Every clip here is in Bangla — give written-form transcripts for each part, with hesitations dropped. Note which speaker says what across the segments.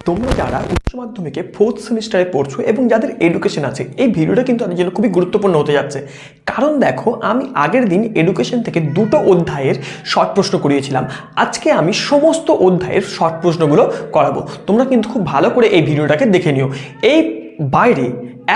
Speaker 1: তোমরা যারা উচ্চ মাধ্যমিকে 4th সেমিস্টারে পড়ছো এবং যাদের এডুকেশন আছে, এই ভিডিওটা কিন্তু তাদের জন্য খুবই গুরুত্বপূর্ণ হতে যাচ্ছে। কারণ দেখো, আমি আগের দিন এডুকেশন থেকে 2টো অধ্যায়ের শর্ট প্রশ্ন করিয়েছিলাম। আজকে আমি সমস্ত অধ্যায়ের শর্ট প্রশ্নগুলো করাবো। তোমরা কিন্তু খুব ভালো করে এই ভিডিওটাকে দেখে নিও। এই বাইরে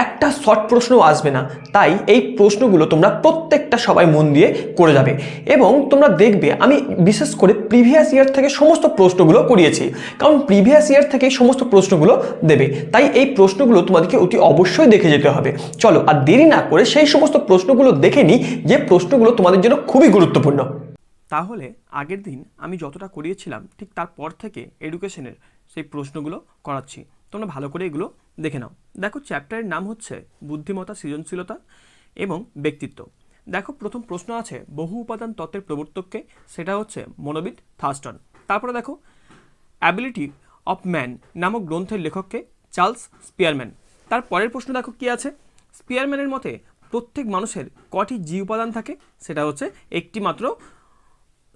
Speaker 1: একটা শর্ট প্রশ্নও আসবে না, তাই এই প্রশ্নগুলো তোমরা প্রত্যেকটা সবাই মন দিয়ে করে যাবে। এবং তোমরা দেখবে আমি বিশেষ করে প্রিভিয়াস ইয়ার থেকে সমস্ত প্রশ্নগুলো করিয়েছি, কারণ প্রিভিয়াস ইয়ার থেকে সমস্ত প্রশ্নগুলো দেবে, তাই এই প্রশ্নগুলো তোমাদেরকে অতি অবশ্যই দেখে যেতে হবে। চলো আর দেরি না করে সেই সমস্ত প্রশ্নগুলো দেখে নিই, যে প্রশ্নগুলো তোমাদের জন্য খুবই গুরুত্বপূর্ণ। তাহলে আগের দিন আমি যতটা করিয়েছিলাম ঠিক তারপর থেকে এডুকেশনের সেই প্রশ্নগুলো করাচ্ছি। তোমরা ভালো করে এগুলো দেখে নাও। দেখো, চ্যাপ্টারের নাম হচ্ছে বুদ্ধিমত্তা, সৃজনশীলতা এবং ব্যক্তিত্ব। দেখো, প্রথম প্রশ্ন আছে বহু উপাদান তত্ত্বের প্রবর্তককে, সেটা হচ্ছে মনোবিদ থার্স্টন। তারপরে দেখো, অ্যাবিলিটি অফ ম্যান নামক গ্রন্থের লেখককে, চার্লস স্পিয়ারম্যান। তার পরের প্রশ্ন দেখো কি আছে, স্পিয়ারম্যানের মতে প্রত্যেক মানুষের কটি জি উপাদান থাকে, সেটা হচ্ছে একটি মাত্র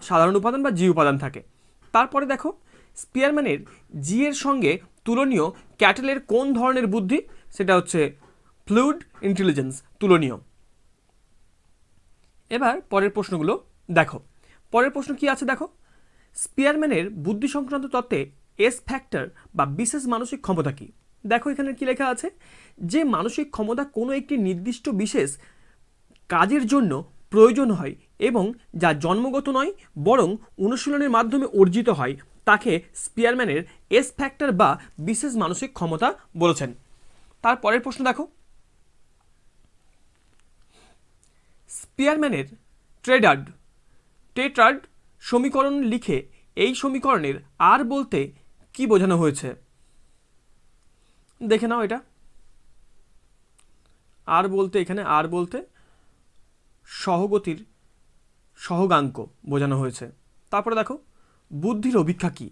Speaker 1: সাধারণ উপাদান বা জি উপাদান থাকে। তারপরে দেখো, স্পিয়ারম্যানের জি এর সঙ্গে তুলনীয় ক্যাটেলের কোন ধরনের বুদ্ধি, সেটা হচ্ছে ফ্লুইড ইন্টেলিজেন্স তুলনীয়। এবার পরের প্রশ্নগুলো দেখো। পরের প্রশ্ন কি আছে দেখো, স্পিয়ারম্যানের বুদ্ধি সংক্রান্ত তত্ত্বে এস ফ্যাক্টর বা বিশেষ মানসিক ক্ষমতা কি। দেখো এখানে কি লেখা আছে, যে মানসিক ক্ষমতা কোনো একটি নির্দিষ্ট বিশেষ কাজের জন্য প্রয়োজন হয় এবং যা জন্মগত নয় বরং অনুশীলনের মাধ্যমে অর্জিত হয়, তাকে স্পিয়ারম্যানের এস ফ্যাক্টর বা বিশেষ মানসিক ক্ষমতা বলেছেন। তার পরের প্রশ্ন দেখো, স্পিয়ারম্যানের টেট্রাড সমীকরণ লিখে এই সমীকরণের আর বলতে কি বোঝানো হয়েছে। দেখে নাও, এটা আর বলতে, এখানে আর বলতে সহগতির সহগাঙ্ক বোঝানো হয়েছে। তারপরে দেখো, বুদ্ধির অভিক্ষা কী।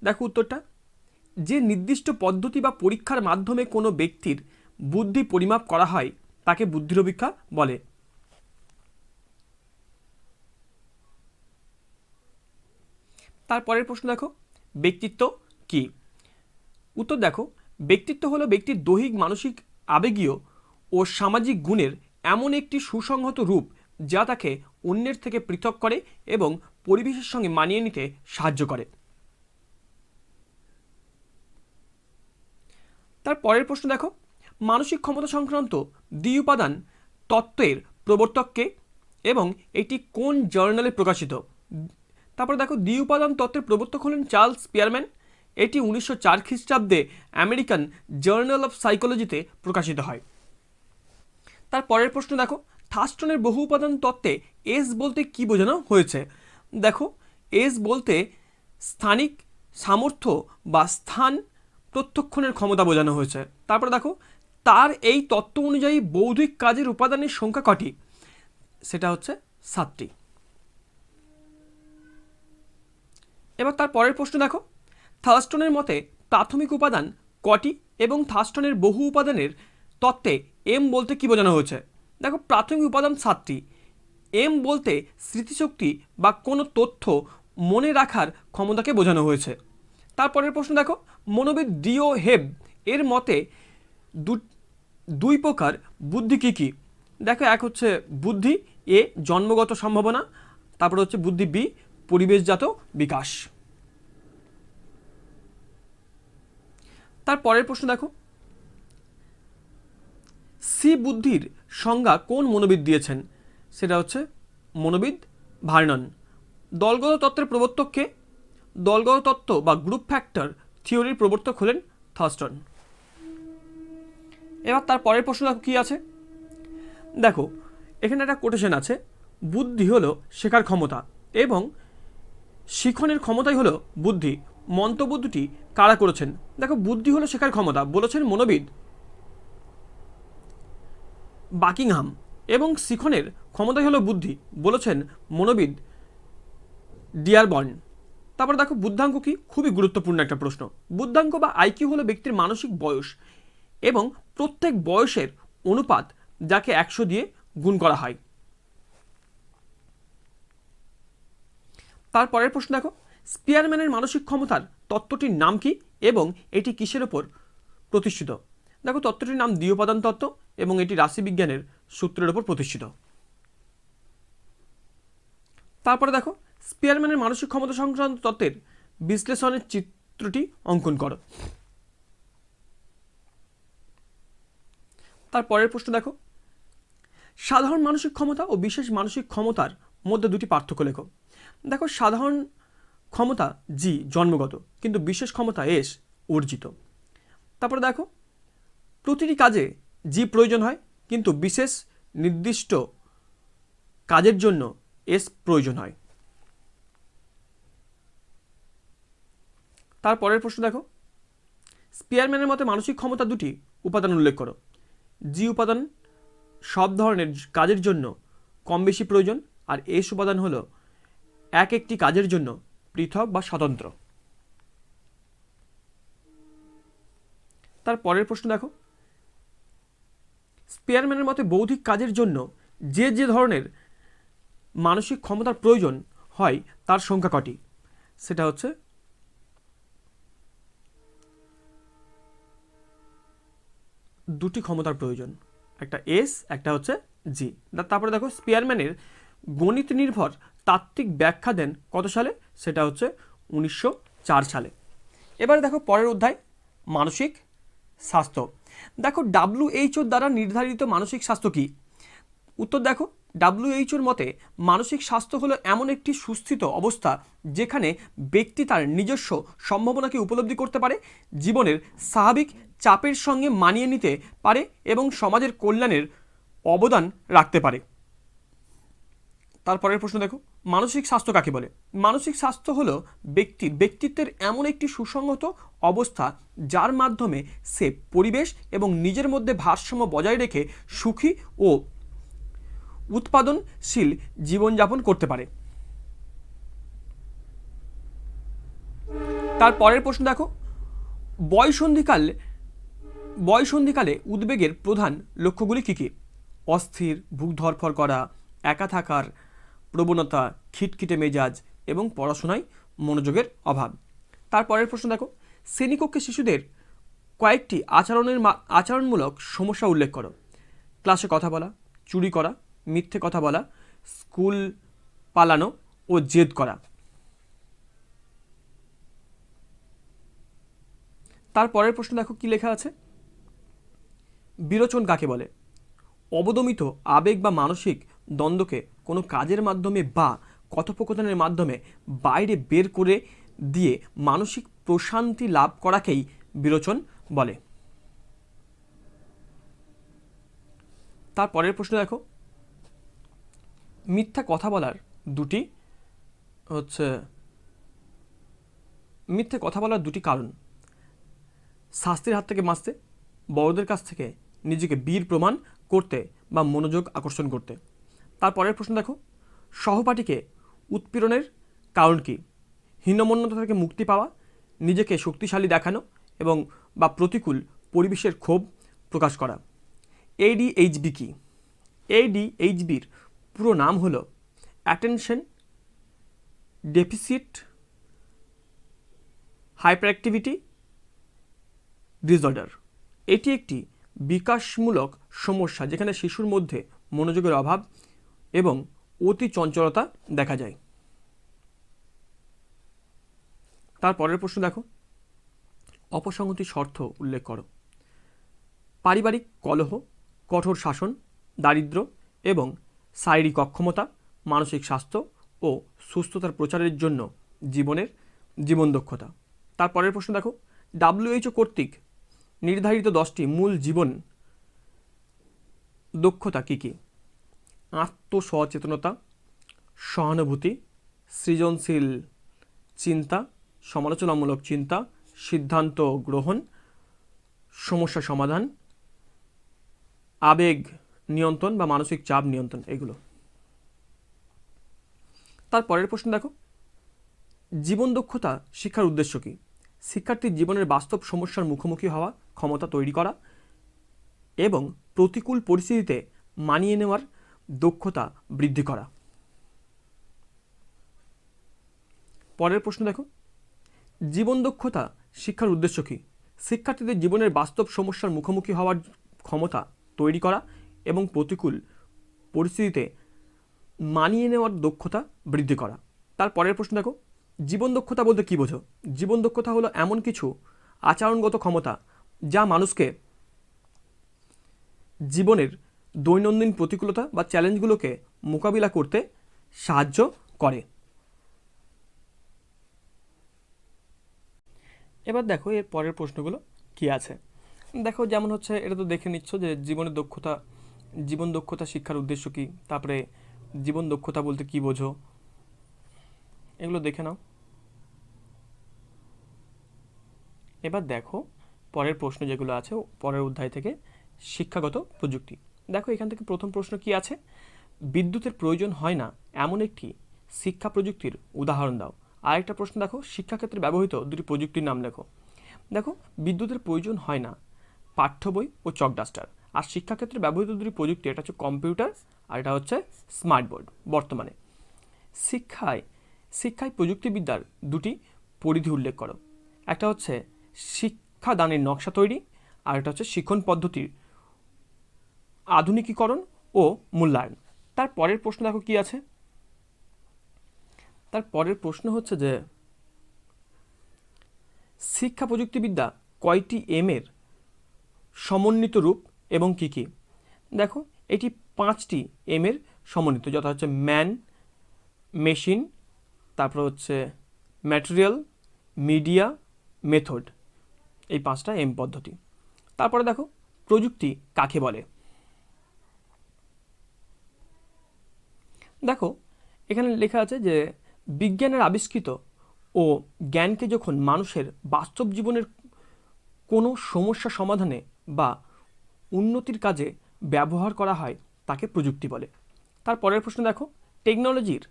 Speaker 1: দেখো উত্তরটা, যে নির্দিষ্ট পদ্ধতি বা পরীক্ষার মাধ্যমে কোনো ব্যক্তির বুদ্ধি পরিমাপ করা হয় তাকে বুদ্ধির অভিক্ষা বলে। তারপরের প্রশ্ন দেখো, ব্যক্তিত্ব কি। উত্তর দেখো, ব্যক্তিত্ব হলো ব্যক্তির দৈহিক, মানসিক, আবেগীয় ও সামাজিক গুণের এমন একটি সুসংহত রূপ যা তাকে অন্যের থেকে পৃথক করে এবং পরিবেশের সঙ্গে মানিয়ে নিতে সাহায্য করে। তার পরের প্রশ্ন দেখো, মানসিক ক্ষমতা সংক্রান্ত দ্বি উপাদান তত্ত্বের প্রবর্তককে এবং এটি কোন জার্নালে প্রকাশিত। তারপর দেখো, দ্বি উপাদান তত্ত্বের প্রবর্তক হলেন চার্লস স্পিয়ারম্যান। এটি 1904 খ্রিস্টাব্দে আমেরিকান জার্নাল অফ সাইকোলজিতে প্রকাশিত হয়। তার পরের প্রশ্ন দেখো, থার্স্টনের বহু উপাদান তত্ত্বে এস বলতে কি বোঝানো হয়েছে। দেখো, এস বলতে স্থানিক সামর্থ্য বা স্থান প্রত্যক্ষণের ক্ষমতা বোঝানো হয়েছে। তারপরে দেখো, তার এই তত্ত্ব অনুযায়ী বৌদ্ধিক কাজের উপাদানের সংখ্যা কটি, সেটা হচ্ছে 7টি। এবার তার পরের প্রশ্ন দেখো, থার্স্টনের মতে প্রাথমিক উপাদান কটি এবং থার্স্টনের বহু উপাদানের তত্ত্বে এম বলতে কি বোঝানো হয়েছে। দেখো, প্রাথমিক উপাদান 7টি। এম বলতে স্মৃতিশক্তি বা কোনো তথ্য মনে রাখার ক্ষমতাকে বোঝানো হয়েছে। তারপরের প্রশ্ন দেখো, মনোবিদ ডিও হেব এর মতে দুই প্রকার বুদ্ধি কী কী। দেখো, এক হচ্ছে বুদ্ধি এ জন্মগত সম্ভাবনা, তারপরে হচ্ছে বুদ্ধি বি পরিবেশজাত বিকাশ। তার পরের প্রশ্ন দেখো, সি বুদ্ধির সংজ্ঞা কোন মনোবিদ দিয়েছেন, সেটা হচ্ছে মনোবিদ ভার্নন। দলগত তত্ত্বের প্রবর্তককে, দলগত তত্ত্ব বা গ্রুপ ফ্যাক্টর থিওরির প্রবর্তক হলেন থার্স্টন। এবার তার পরের প্রশ্ন দেখো কি আছে। দেখো, এখানে একটা কোটেশন আছে, বুদ্ধি হলো শেখার ক্ষমতা এবং শিখনের ক্ষমতাই হলো বুদ্ধি। মন্তব্য দুটি কারা করেছেন। দেখো, বুদ্ধি হলো শেখার ক্ষমতা বলেছেন মনোবিদ বাকিংহাম এবং শিখনের ক্ষমতাই হলো বুদ্ধি বলেছেন মনোবিদ ডিয়ারবর্ন। তারপর দেখো, বুদ্ধাঙ্ক কি, খুবই গুরুত্বপূর্ণ একটা প্রশ্ন। বুদ্ধাঙ্ক বা আইকিউ হলো ব্যক্তির মানসিক বয়স এবং প্রত্যেক বয়সের অনুপাত যাকে 100 দিয়ে গুণ করা হয়। তারপরের প্রশ্ন দেখো, স্পিয়ারম্যানের মানসিক ক্ষমতার তত্ত্বটির নাম কি এবং এটি কিসের ওপর প্রতিষ্ঠিত? দেখো, তত্ত্বটির নাম দ্বি উপাদান তত্ত্ব এবং এটি রাশিবিজ্ঞানের সূত্রের ওপর প্রতিষ্ঠিত। তারপরে দেখো, স্পিয়ারম্যানের মানসিক ক্ষমতা সংক্রান্ত তত্ত্বের বিশ্লেষণের চিত্রটি অঙ্কন করো। তারপরের প্রশ্ন দেখো, সাধারণ মানসিক ক্ষমতা ও বিশেষ মানসিক ক্ষমতার মধ্যে দুটি পার্থক্য লেখো। দেখো, সাধারণ ক্ষমতা জি জন্মগত, কিন্তু বিশেষ ক্ষমতা এস অর্জিত। তারপরে দেখো, প্রতিটি কাজে জি প্রয়োজন হয়, কিন্তু বিশেষ নির্দিষ্ট কাজের জন্য এস প্রয়োজন হয়। তারপরের প্রশ্ন দেখো, স্পিয়ারম্যানের মতে মানসিক ক্ষমতা দুটি উপাদান উল্লেখ করো। জি উপাদান সব ধরনের কাজের জন্য কম বেশি প্রয়োজন, আর এস উপাদান হলো এক একটি কাজের জন্য পৃথক বা স্বতন্ত্র। তার পরের প্রশ্ন দেখো, স্পিয়ারম্যানের মতে বৌদ্ধিক কাজের জন্য যে যে ধরনের মানসিক ক্ষমতার প্রয়োজন হয় তার সংখ্যা কটি? সেটা হচ্ছে দুটি ক্ষমতার প্রয়োজন, একটা এস, একটা হচ্ছে জি। তারপরে দেখো, স্পিয়ারম্যানের গণিত নির্ভর তাত্ত্বিক ব্যাখ্যা দেন কত সালে? সেটা হচ্ছে 1904 সালে। এবারে দেখো পরের অধ্যায়, মানসিক স্বাস্থ্য। দেখো, WHO দ্বারা নির্ধারিত মানসিক স্বাস্থ্য কি? উত্তর দেখো, WHO মতে মানসিক স্বাস্থ্য হলো এমন একটি সুস্থিত অবস্থা যেখানে ব্যক্তি তার নিজস্ব সম্ভাবনাকে উপলব্ধি করতে পারে, জীবনের স্বাভাবিক চাপের সঙ্গে মানিয়ে নিতে পারে এবং সমাজের কল্যাণের অবদান রাখতে পারে। তারপরের প্রশ্ন দেখো, মানসিক স্বাস্থ্য কাকে বলে? মানসিক স্বাস্থ্য হলো ব্যক্তিত্বের এমন একটি সুসংহত অবস্থা যার মাধ্যমে সে পরিবেশ এবং নিজের মধ্যে ভারসাম্য বজায় রেখে সুখী ও উৎপাদনশীল জীবনযাপন করতে পারে। তারপরের প্রশ্ন দেখো, বয়ঃসন্ধিকালে উদ্বেগের প্রধান লক্ষ্যগুলি কী কী? অস্থির, বুক ধড়ফড় করা, একা থাকার প্রবণতা, খিটখিটে মেজাজ এবং পড়াশোনায় মনোযোগের অভাব। তারপরের প্রশ্ন দেখো, শ্রেণীকক্ষে শিশুদের কয়েকটি আচরণমূলক সমস্যা উল্লেখ করো। ক্লাসে কথা বলা, চুরি করা, মিথ্যে কথা বলা, স্কুল পালানো ও জেদ করা। তারপরের প্রশ্ন দেখো কি লেখা আছে, বিরোচন কাকে বলে? অবদমিত আবেগ বা মানসিক দ্বন্দ্বকে কোনো কাজের মাধ্যমে বা কথোপকথনের মাধ্যমে বাইরে বের করে দিয়ে মানসিক প্রশান্তি লাভ করাকেই বিরোচন বলে। তারপরের প্রশ্ন দেখো, মিথ্যা কথা বলার দুটি কারণ: শাস্তির হাত থেকে বাঁচতে, বড়দের কাছ থেকে নিজেকে বীর প্রমাণ করতে বা মনোযোগ আকর্ষণ করতে। তারপরের প্রশ্ন দেখো, সহপাঠীকে উৎপীড়নের কারণ কি? হীনমন্যতা থেকে মুক্তি পাওয়া, নিজেকে শক্তিশালী দেখানো এবং বা প্রতিকূল পরিবেশের ক্ষোভ প্রকাশ করা। ADHD কি? ADHDর পুরো নাম হলো অ্যাটেনশন ডেফিসিট হাইপারঅ্যাক্টিভিটি ডিসঅর্ডার। এটি একটি বিকাশমূলক সমস্যা যেখানে শিশুর মধ্যে মনোযোগের অভাব এবং অতি চঞ্চলতা দেখা যায়। তারপরের প্রশ্ন দেখো, অপসংহতির শর্ত উল্লেখ করো। পারিবারিক কলহ, কঠোর শাসন, দারিদ্র্য এবং শারীরিক অক্ষমতা মানসিক স্বাস্থ্য ও সুস্থতার প্রচারের জন্য জীবন দক্ষতা। তারপরের প্রশ্ন দেখো, WHO কর্তৃক নির্ধারিত 10টি মূল জীবন দক্ষতা কী কী? আত্মসচেতনতা, সহানুভূতি, সৃজনশীল চিন্তা, সমালোচনামূলক চিন্তা, সিদ্ধান্ত গ্রহণ, সমস্যা সমাধান, আবেগ নিয়ন্ত্রণ বা মানসিক চাপ নিয়ন্ত্রণ, এগুলো। তারপরের প্রশ্ন দেখো, জীবন দক্ষতা শিক্ষার উদ্দেশ্য কী? শিক্ষার্থীর জীবনের বাস্তব সমস্যার মুখোমুখি হওয়া ক্ষমতা তৈরি করা এবং প্রতিকূল পরিস্থিতিতে মানিয়ে নেওয়ার দক্ষতা বৃদ্ধি করা। পরের প্রশ্ন দেখো, জীবন দক্ষতা শিক্ষার উদ্দেশ্য কী? শিক্ষার্থীদের জীবনের বাস্তব সমস্যার মুখোমুখি হওয়ার ক্ষমতা তৈরি করা এবং প্রতিকূল পরিস্থিতিতে মানিয়ে নেওয়ার দক্ষতা বৃদ্ধি করা। তার পরের প্রশ্ন দেখো, জীবন দক্ষতা বলতে কী বোঝো? জীবন দক্ষতা হলো এমন কিছু আচরণগত ক্ষমতা যা মানুষকে জীবনের দৈনন্দিন প্রতিকূলতা বা চ্যালেঞ্জগুলোকে মোকাবিলা করতে সাহায্য করে। এবার দেখো এর পরের প্রশ্নগুলো কি আছে। দেখো যেমন হচ্ছে, এটা তো দেখে নিচ্ছ যে জীবন দক্ষতা শিক্ষার উদ্দেশ্য কী, তারপরে জীবন দক্ষতা বলতে কী বোঝো, এগুলো দেখে নাও। এবার দেখো পরের প্রশ্ন যেগুলো আছে পরের অধ্যায় থেকে, শিক্ষাগত প্রযুক্তি। দেখো এখান থেকে প্রথম প্রশ্ন কি আছে, বিদ্যুতের প্রয়োজন হয় না এমন একটি শিক্ষা প্রযুক্তির উদাহরণ দাও। আরেকটা প্রশ্ন দেখো, শিক্ষাক্ষেত্রে ব্যবহৃত দুটি প্রযুক্তির নাম লেখো। দেখো বিদ্যুতের প্রয়োজন হয় না পাঠ্য বই ও চক ডাস্টার, আর শিক্ষাক্ষেত্রে ব্যবহৃত দুটি প্রযুক্তি, এটা হচ্ছে কম্পিউটার আর এটা হচ্ছে স্মার্ট বোর্ড। বর্তমানে শিক্ষায় প্রযুক্তিবিদ্যার দুটি পরিধি উল্লেখ করো। একটা হচ্ছে শিক্ষাদানের নকশা তৈরি, আর এটা হচ্ছে শিক্ষণ পদ্ধতির আধুনিকীকরণ ও মূল্যায়ন। তার পরের প্রশ্ন দেখো কি আছে। তার পরের প্রশ্ন হচ্ছে যে শিক্ষা প্রযুক্তিবিদ্যা কয়টি এর সমন্বিত রূপ এবং কি কি? দেখো এটি 5টি এর সমন্বিত, যথা হচ্ছে ম্যান, মেশিন, তারপর হচ্ছে ম্যাটেরিয়াল, মিডিয়া, মেথড, এই 5টা এম পদ্ধতি। তারপরে দেখো প্রযুক্তি কাকে বলে। দেখো এখানে লেখা আছে যে বিজ্ঞানের আবিষ্কৃত ও জ্ঞানকে যখন মানুষের বাস্তব জীবনের কোনো সমস্যা সমাধানে বা উন্নতির কাজে ব্যবহার করা হয় তাকে প্রযুক্তি বলে। তার পরের প্রশ্ন দেখো, টেকনোলজির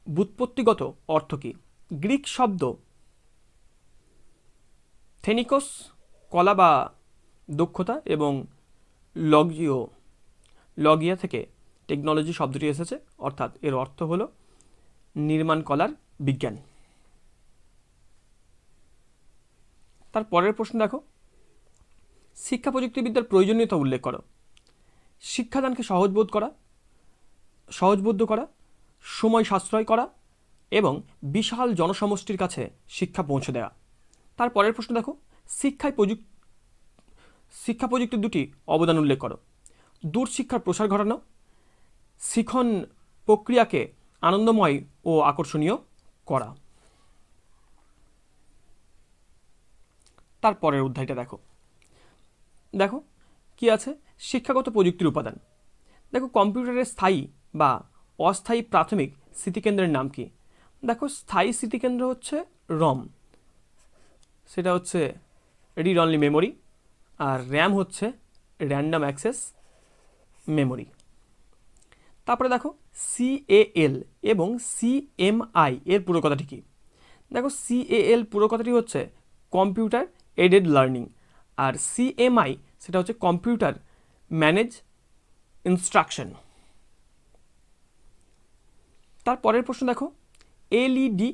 Speaker 1: ব্যুৎপত্তিগত অর্থ কী? গ্রিক শব্দ থেনিকস কলা বা দক্ষতা এবং লগিয়া থেকে টেকনোলজি শব্দটি এসেছে, অর্থাৎ এর অর্থ হলো নির্মাণ কলার বিজ্ঞান। তার পরের প্রশ্ন দেখো, শিক্ষা প্রযুক্তিবিদ্যার প্রয়োজনীয়তা উল্লেখ করো। শিক্ষাদানকে সহজবোধ্য করা, সময় সাশ্রয় করা এবং বিশাল জনসমষ্টির কাছে শিক্ষা পৌঁছে দেওয়া। তার পরের প্রশ্ন দেখো, শিক্ষা প্রযুক্তির দুটি অবদান উল্লেখ করো। দূরশিক্ষার প্রসার ঘটানো, শিখন প্রক্রিয়াকে আনন্দময় ও আকর্ষণীয় করা। তার পরের অধ্যায়টা দেখো কি আছে, শিক্ষাগত প্রযুক্তির উপাদান। দেখো কম্পিউটারের স্থায়ী বা অস্থায়ী প্রাথমিক স্মৃতিকেন্দ্রের নাম কি? দেখো স্থায়ী স্মৃতিকেন্দ্র হচ্ছে রম, সেটা হচ্ছে রিড অনলি মেমোরি, আর র্যাম হচ্ছে র্যান্ডম অ্যাক্সেস মেমোরি। তারপরে দেখো সিএএল এবং সিএমআই এর পুরো কথাটি কী? দেখো সিএএল পুরো কথাটি হচ্ছে কম্পিউটার এডেড লার্নিং, আর সিএমআই সেটা হচ্ছে কম্পিউটার ম্যানেজ ইনস্ট্রাকশন। তার পরের প্রশ্ন দেখো, এলইডি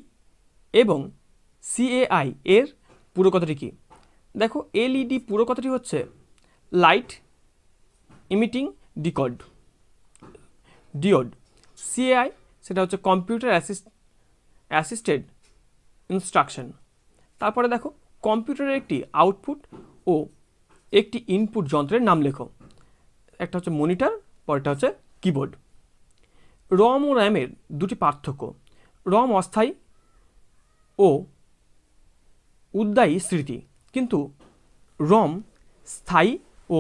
Speaker 1: এবং সিএআই এর পুরো কথাটি কী? দেখো এলইডি পুরো কথাটি হচ্ছে লাইট ইমিটিং ডিওড। সিএআই সেটা হচ্ছে কম্পিউটার অ্যাসিস্টেড ইনস্ট্রাকশন। তারপরে দেখো কম্পিউটারের একটি আউটপুট ও একটি ইনপুট যন্ত্রের নাম লেখো। একটা হচ্ছে মনিটর, পরেরটা হচ্ছে কিবোর্ড। রম ও র্যামের দুটি পার্থক্য। রম অস্থায়ী ও উদ্দায়ী স্মৃতি, কিন্তু রম স্থায়ী ও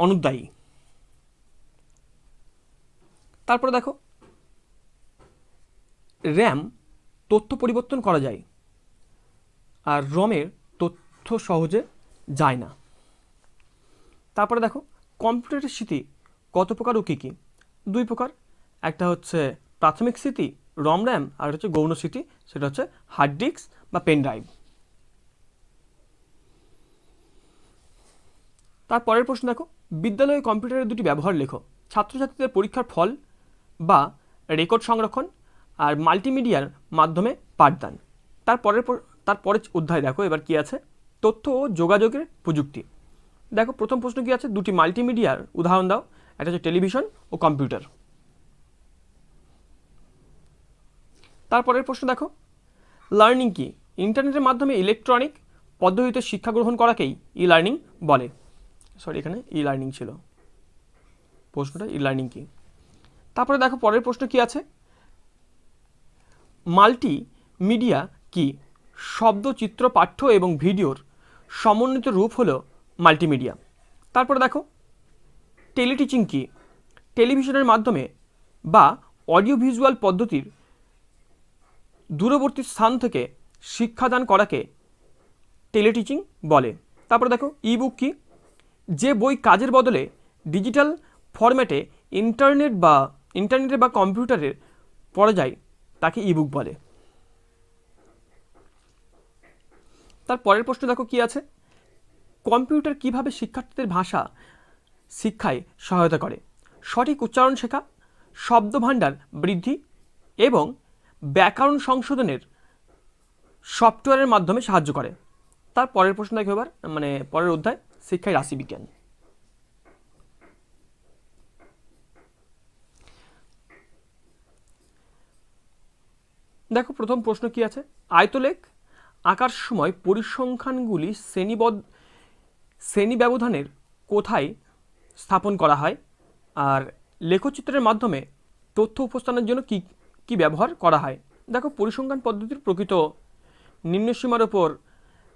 Speaker 1: অনুদ্দায়ী। তারপরে দেখো র্যাম তথ্য পরিবর্তন করা যায়, আর রমের তথ্য সহজে যায় না। তারপরে দেখো কম্পিউটারের স্মৃতি কত প্রকার ও কী কী? 2 প্রকার, একটা হচ্ছে প্রাথমিক স্মৃতি রম র্যাম, আর হচ্ছে গৌণ স্মৃতি, সেটা হচ্ছে হার্ড ডিস্ক বা পেন ড্রাইভ। তারপরের প্রশ্ন দেখো, বিদ্যালয়ে কম্পিউটারের দুটি ব্যবহার লেখো। ছাত্রছাত্রীদের পরীক্ষার ফল বা রেকর্ড সংরক্ষণ, আর মাল্টিমিডিয়ার মাধ্যমে পাঠদান। তারপরের অধ্যায় দেখো এবার কি আছে, তথ্য ও যোগাযোগের প্রযুক্তি। দেখো প্রথম প্রশ্ন কি আছে, দুটি মাল্টিমিডিয়ার উদাহরণ দাও। এটা হচ্ছে টেলিভিশন ও কম্পিউটার। তারপরের প্রশ্ন দেখো, লার্নিং কি? ইন্টারনেটের মাধ্যমে ইলেকট্রনিক পদ্ধতিতে শিক্ষা গ্রহণ করাকেই ই লার্নিং বলে। সরি, এখানে ই লার্নিং ছিল, প্রশ্নটা ই লার্নিং কি। তারপরে দেখো পরের প্রশ্ন কি আছে, মাল্টি মিডিয়া কি? শব্দ, চিত্র, পাঠ্য এবং ভিডিওর সমন্বিত রূপ হলো মাল্টিমিডিয়া। তারপরে দেখো টেলিটিচিং কি? টেলিভিশনের মাধ্যমে বা অডিও ভিজুয়াল পদ্ধতির দূরবর্তী স্থান থেকে শিক্ষাদান করাকে টেলিটিচিং বলে। তারপরে দেখো ই বুক কি? যে বই কাজের বদলে ডিজিটাল ফরম্যাটে ইন্টারনেটে বা কম্পিউটারে পড়া যায় তাকে ই বুক বলে। তার পরের প্রশ্ন দেখো কি আছে, কম্পিউটার কিভাবে শিক্ষার্থীদের ভাষা শিক্ষায় সহায়তা করে? সঠিক উচ্চারণ শেখা, শব্দভাণ্ডার বৃদ্ধি এবং ব্যাকরণ সংশোধনের সফটওয়্যারের মাধ্যমে সাহায্য করে। তার পরের প্রশ্ন দেখো এবার, পরের অধ্যায় শিক্ষায় রাশিবিজ্ঞান। দেখো প্রথম প্রশ্ন কি আছে, আয়তলেখ আঁকার সময় পরিসংখ্যানগুলি শ্রেণী ব্যবধানের কোথায় স্থাপন করা হয়? আর লেখচিত্রের মাধ্যমে তথ্য উপস্থানের জন্য কি কি ব্যবহার করা হয়? দেখো পরিসংখ্যান পদ্ধতির প্রকৃত নিম্নসীমার ওপর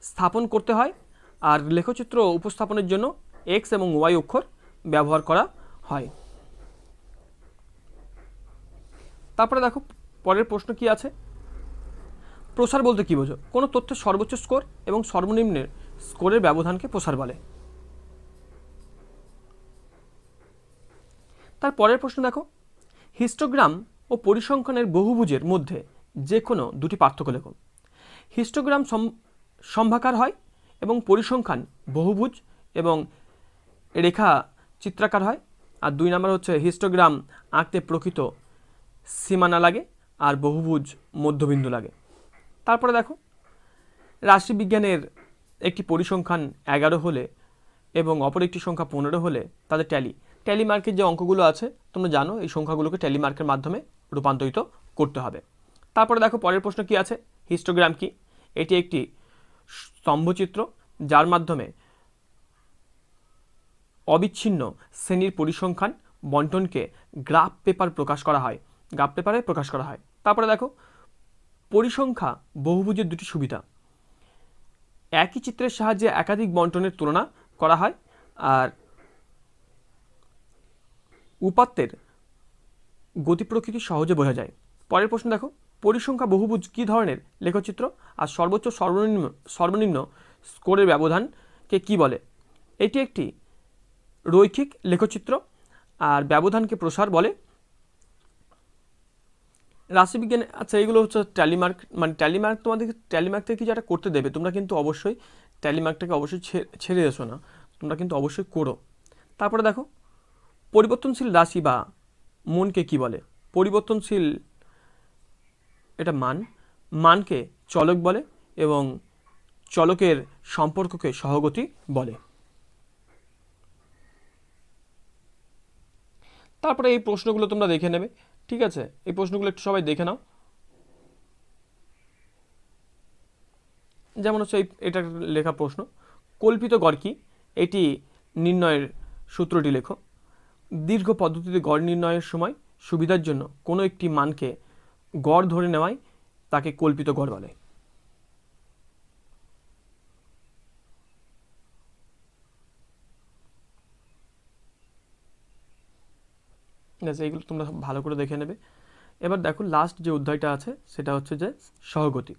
Speaker 1: স্থাপন করতে হয়, আর লেখচিত্র উপস্থাপনের জন্য এক্স এবং ওয়াই অক্ষর ব্যবহার করা হয়। তারপরে দেখো পরের প্রশ্ন কি আছে, প্রসার বলতে কী বোঝো? কোনো তথ্যের সর্বোচ্চ স্কোর এবং সর্বনিম্নের স্কোরের ব্যবধানকে প্রসার বলে। তার পরের প্রশ্ন দেখো, হিস্টোগ্রাম ও পরিসংখ্যানের বহুভুজের মধ্যে যে কোনো দুটি পার্থক্য লেখো। হিস্টোগ্রাম সম্ভাকার হয় এবং পরিসংখ্যান বহুভুজ এবং রেখা চিত্রাকার হয়। আর 2 নম্বর হচ্ছে হিস্টোগ্রাম আঁকতে প্রকৃত সীমানা লাগে আর বহুভুজ মধ্যবিন্দু লাগে। তারপরে দেখো রাশিবিজ্ঞানের একটি পরিসংখ্যান 11 হলে এবং অপর একটি সংখ্যা 15 হলে তাদের ট্যালি মার্কের যে অঙ্কগুলো আছে তোমরা জানো, এই সংখ্যাগুলোকে ট্যালি মার্কের মাধ্যমে রূপান্তরিত করতে হবে। তারপরে দেখো পরের প্রশ্ন কি আছে, হিস্টোগ্রাম কি? এটি একটি স্তম্ভচিত্র যার মাধ্যমে অবিচ্ছিন্ন শ্রেণীর পরিসংখ্যান বন্টনকে গ্রাফ পেপারে প্রকাশ করা হয়। তারপরে দেখো পরিসংখ্যা বহুভুজের দুটি সুবিধা, একই চিত্রের সাহায্যে একাধিক বন্টনের তুলনা করা হয়, আর উপাত্তের গতি প্রকৃতি সহজে বোঝা যায়। পরের প্রশ্ন দেখো, পরিসংখ্যা বহুভুজ কী ধরনের লেখচিত্র? আর সর্বোচ্চ সর্বনিম্ন স্কোরের ব্যবধানকে কি বলে? এটি একটি রৈখিক লেখচিত্র, আর ব্যবধানকে প্রসার বলে। রাশিবিজ্ঞানে আচ্ছা এইগুলো হচ্ছে ট্যালিমার্ক, তোমাদের ট্যালিমার্ক থেকে কিছু একটা করতে দেবে, তোমরা কিন্তু অবশ্যই ট্যালিমার্কটাকে অবশ্যই ছেড়ে এসো না, তোমরা কিন্তু অবশ্যই করো। তারপরে দেখো পরিবর্তনশীল রাশি বা মনকে কি বলে? পরিবর্তনশীল এটা মানকে চলক বলে এবং চলকের সম্পর্ককে সহগতি বলে। তারপরে এই প্রশ্নগুলো তোমরা দেখে নেবে, ঠিক আছে? এই প্রশ্নগুলো একটু সবাই দেখে নাও। যেমন হচ্ছে এটা লেখা প্রশ্ন, কল্পিত গড় কি? এটি নির্ণয়ের সূত্রটি লেখো। দীর্ঘ পদ্ধতিতে গড় নির্ণয়ের সময় সুবিধার জন্য কোনো একটি মানকে গড় ধরে নেওয়ায় তাকে কল্পিত গড় বলে। ঠিক আছে, এইগুলো তোমরা ভালো করে দেখে নেবে। এবার দেখো লাস্ট যে অধ্যায়টা আছে সেটা হচ্ছে যে সহগতি।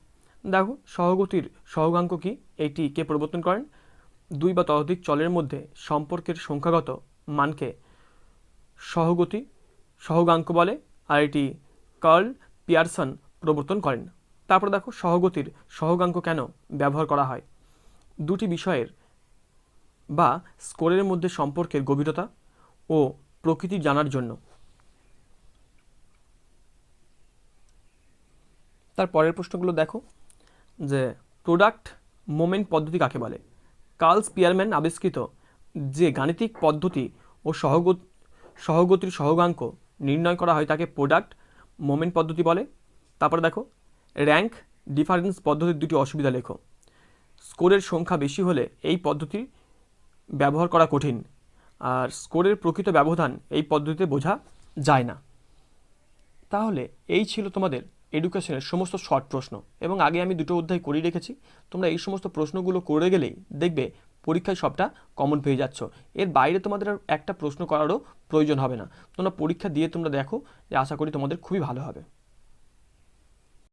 Speaker 1: দেখো সহগতির সহগাঙ্ক কি? এইটি কে প্রবর্তন করেন? 2 বা ততোধিক চলের মধ্যে সম্পর্কের সংখ্যাগত মানকে সহগাঙ্ক বলে, আর এটি কার্ল পিয়ারসন প্রবর্তন করেন। তারপর দেখো সহগতির সহগাঙ্ক কেন ব্যবহার করা হয়? দুটি বিষয়ের বা স্কোরের মধ্যে সম্পর্কের গভীরতা ও প্রকৃতি জানার জন্য। তার পরের প্রশ্নগুলো দেখো, যে প্রোডাক্ট মোমেন্ট পদ্ধতি কাকে বলে। কার্ল স্পিয়ারম্যান আবিষ্কৃত যে গাণিতিক পদ্ধতি ও সহগতির সহগাঙ্ক নির্ণয় করা হয় তাকে প্রোডাক্ট মোমেন্ট পদ্ধতি বলে। তারপরে দেখো, র্যাঙ্ক ডিফারেন্স পদ্ধতির দুটি অসুবিধা লেখো। স্কোরের সংখ্যা বেশি হলে এই পদ্ধতি ব্যবহার করা কঠিন, আর স্কোরের প্রকৃত ব্যবধান এই পদ্ধতিতে বোঝা যায় না। তাহলে এই ছিল তোমাদের এডুকেশনের সমস্ত শর্ট প্রশ্ন, এবং আগে আমি দুটো অধ্যায় করেই রেখেছি। তোমরা এই সমস্ত প্রশ্নগুলো করে গেলেই দেখবে পরীক্ষায় সবটা কমন পেয়ে যাচ্ছ। এর বাইরে তোমাদের আর একটা প্রশ্ন করারও প্রয়োজন হবে না। তোমরা পরীক্ষা দিয়ে তোমরা দেখো, যে আশা করি তোমাদের খুবই ভালো হবে।